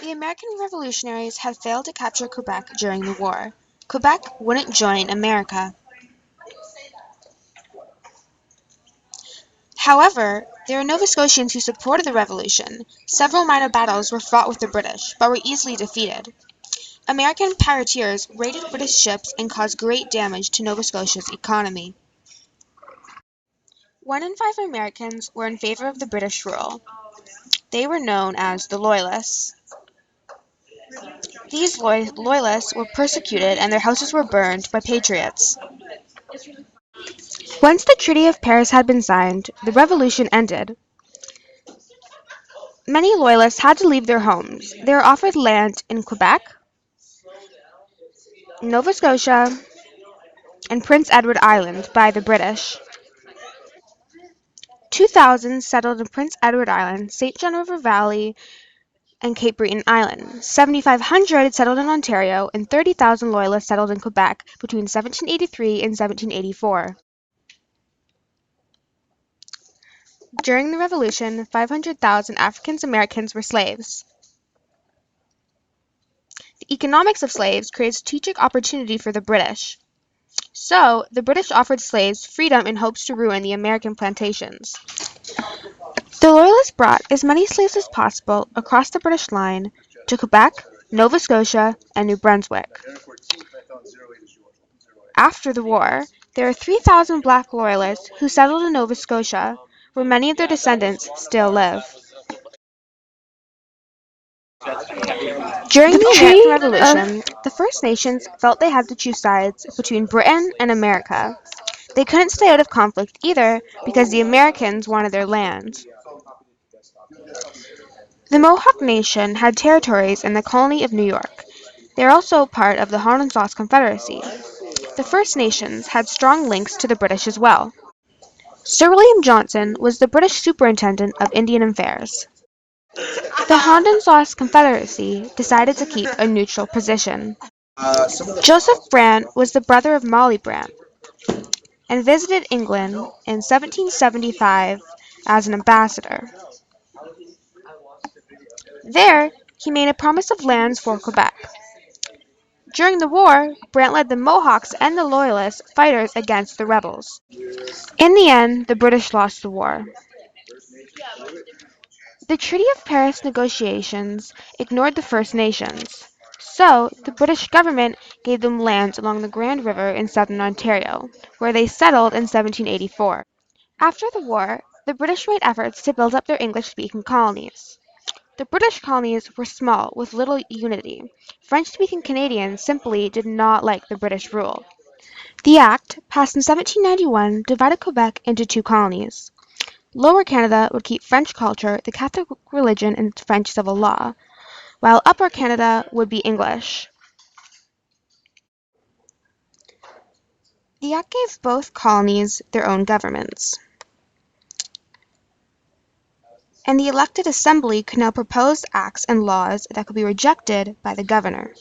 The American revolutionaries had failed to capture Quebec during the war. Quebec wouldn't join America. However, there were Nova Scotians who supported the revolution. Several minor battles were fought with the British, but were easily defeated. American pirateers raided British ships and caused great damage to Nova Scotia's economy. 1 in 5 Americans were in favor of the British rule. They were known as the Loyalists. These Loyalists were persecuted and their houses were burned by patriots. Once the Treaty of Paris had been signed, the Revolution ended. Many Loyalists had to leave their homes. They were offered land in Quebec, Nova Scotia, and Prince Edward Island by the British. 2,000 settled in Prince Edward Island, St. John River Valley, and Cape Breton Island. 7,500 settled in Ontario, and 30,000 Loyalists settled in Quebec between 1783 and 1784. During the Revolution, 500,000 African Americans were slaves. The economics of slaves created strategic opportunity for the British. So, the British offered slaves freedom in hopes to ruin the American plantations. The Loyalists brought as many slaves as possible across the British line to Quebec, Nova Scotia, and New Brunswick. After the war, there were 3,000 black Loyalists who settled in Nova Scotia, where many of their descendants still live. During the American Revolution, the First Nations felt they had to choose sides between Britain and America. They couldn't stay out of conflict either because the Americans wanted their land. The Mohawk Nation had territories in the colony of New York. They are also part of the Haudenosaunee Confederacy. The First Nations had strong links to the British as well. Sir William Johnson was the British Superintendent of Indian Affairs. The Haudenosaunee Confederacy decided to keep a neutral position. Joseph Brant was the brother of Molly Brant and visited England in 1775 as an ambassador. There, he made a promise of lands for Quebec. During the war, Brant led the Mohawks and the Loyalist fighters against the rebels. In the end, the British lost the war. The Treaty of Paris negotiations ignored the First Nations, so the British government gave them lands along the Grand River in southern Ontario, where they settled in 1784. After the war, the British made efforts to build up their English-speaking colonies. The British colonies were small, with little unity. French-speaking Canadians simply did not like the British rule. The Act, passed in 1791, divided Quebec into 2 colonies. Lower Canada would keep French culture, the Catholic religion, and French civil law, while Upper Canada would be English. The Act gave both colonies their own governments, and the elected assembly could now propose acts and laws that could be rejected by the governor.